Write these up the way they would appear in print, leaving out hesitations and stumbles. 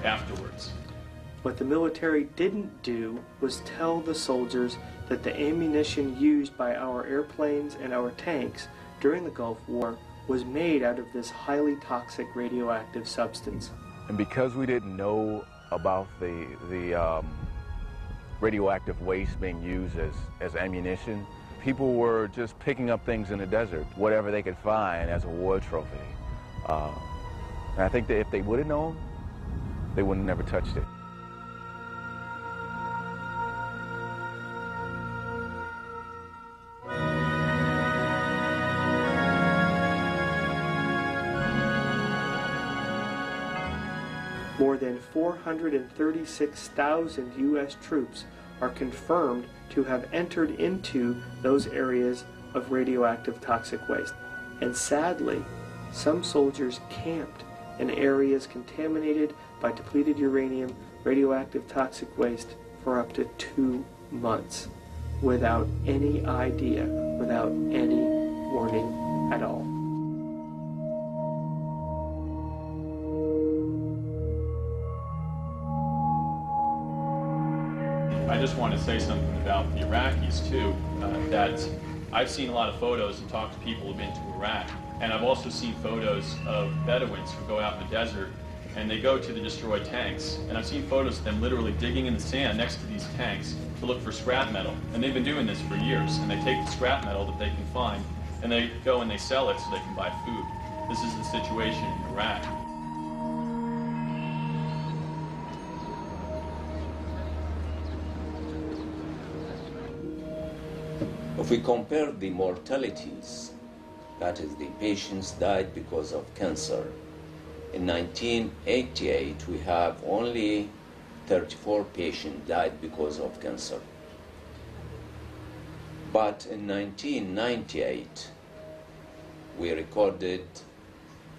afterwards. What the military didn't do was tell the soldiers that the ammunition used by our airplanes and our tanks during the Gulf War was made out of this highly toxic radioactive substance. And because we didn't know about the radioactive waste being used as ammunition, people were just picking up things in the desert, whatever they could find as a war trophy. And I think that if they would have known, they would have never touched it. More than 436,000 U.S. troops are confirmed to have entered into those areas of radioactive toxic waste. And sadly, some soldiers camped in areas contaminated by depleted uranium, radioactive toxic waste for up to 2 months without any idea, without any warning at all. I just want to say something about the Iraqis too, that I've seen a lot of photos and talked to people who've been to Iraq, and I've also seen photos of Bedouins who go out in the desert and they go to the destroyed tanks, and I've seen photos of them literally digging in the sand next to these tanks to look for scrap metal, and they've been doing this for years, and they take the scrap metal that they can find and they go and they sell it so they can buy food. This is the situation in Iraq. If we compare the mortalities, that is, the patients died because of cancer, in 1988 we have only 34 patients died because of cancer. But in 1998 we recorded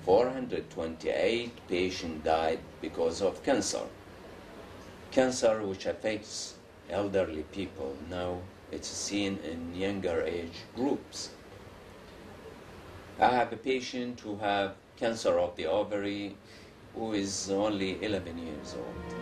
428 patients died because of cancer. Cancer which affects elderly people now. It's seen in younger age groups. I have a patient who have cancer of the ovary who is only 11 years old.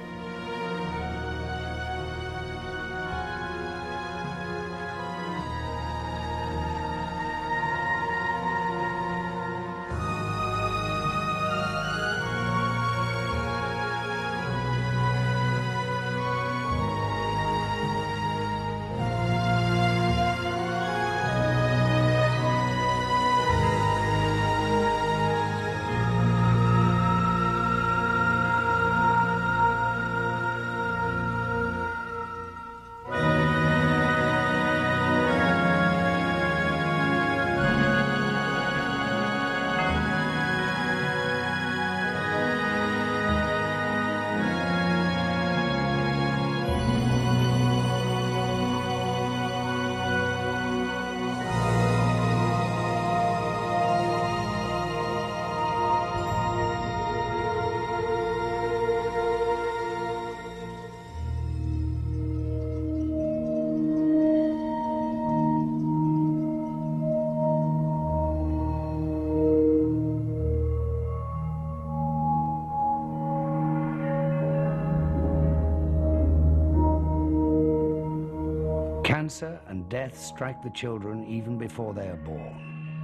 Cancer and death strike the children even before they are born.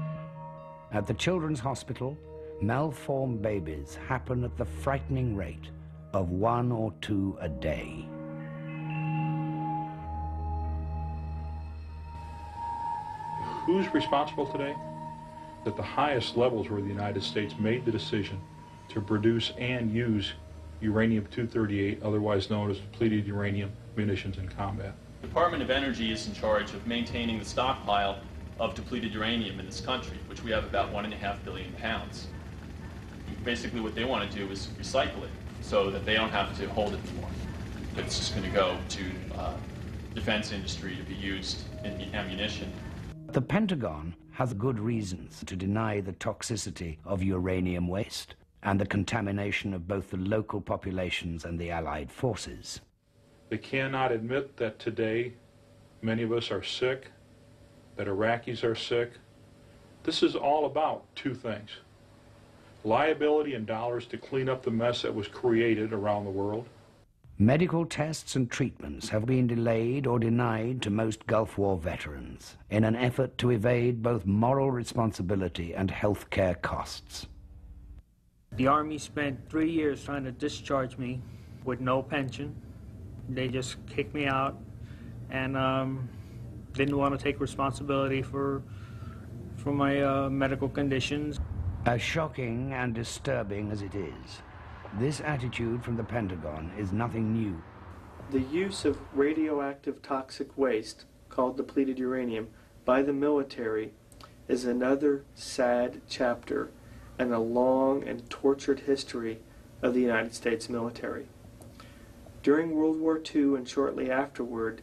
At the Children's Hospital, malformed babies happen at the frightening rate of 1 or 2 a day. Who's responsible today? That the highest levels where the United States made the decision to produce and use uranium-238, otherwise known as depleted uranium munitions in combat. The Department of Energy is in charge of maintaining the stockpile of depleted uranium in this country, which we have about 1.5 billion pounds. Basically what they want to do is recycle it so that they don't have to hold it anymore. It's just going to go to defense industry to be used in ammunition. The Pentagon has good reasons to deny the toxicity of uranium waste and the contamination of both the local populations and the Allied forces. They cannot admit that today many of us are sick, that Iraqis are sick. This is all about 2 things. liability and dollars to clean up the mess that was created around the world. Medical tests and treatments have been delayed or denied to most Gulf War veterans in an effort to evade both moral responsibility and health care costs. The Army spent 3 years trying to discharge me with no pension. They just kicked me out and didn't want to take responsibility for my medical conditions. As shocking and disturbing as it is, this attitude from the Pentagon is nothing new. The use of radioactive toxic waste, called depleted uranium, by the military is another sad chapter in a long and tortured history of the United States military. During World War II and shortly afterward,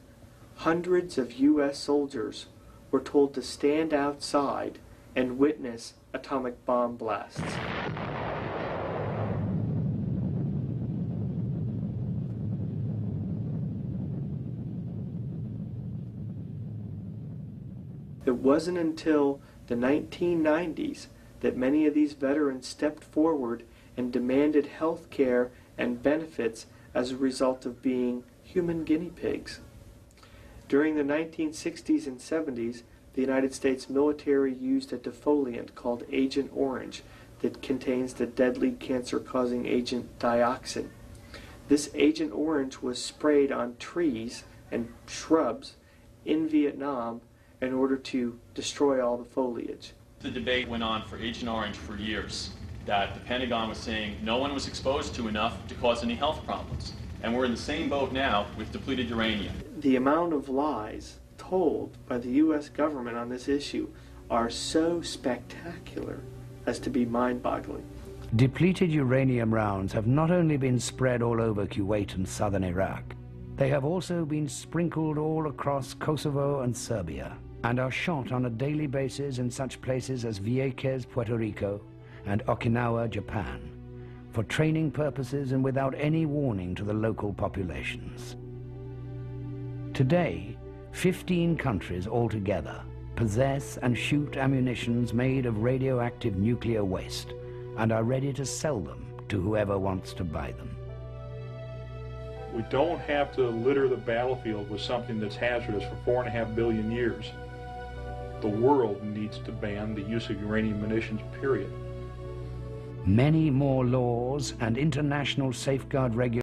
hundreds of U.S. soldiers were told to stand outside and witness atomic bomb blasts. It wasn't until the 1990s that many of these veterans stepped forward and demanded health care and benefits as a result of being human guinea pigs. During the 1960s and 70s, the United States military used a defoliant called Agent Orange that contains the deadly cancer-causing agent dioxin. This Agent Orange was sprayed on trees and shrubs in Vietnam in order to destroy all the foliage. The debate went on for Agent Orange for years, that the Pentagon was saying no one was exposed to enough to cause any health problems. And we're in the same boat now with depleted uranium. The amount of lies told by the U.S. government on this issue are so spectacular as to be mind-boggling. Depleted uranium rounds have not only been spread all over Kuwait and southern Iraq, they have also been sprinkled all across Kosovo and Serbia, and are shot on a daily basis in such places as Vieques, Puerto Rico, and Okinawa, Japan, for training purposes and without any warning to the local populations. Today, 15 countries altogether possess and shoot ammunitions made of radioactive nuclear waste and are ready to sell them to whoever wants to buy them. We don't have to litter the battlefield with something that's hazardous for 4.5 billion years. The world needs to ban the use of uranium munitions, period. Many more laws and international safeguard regulations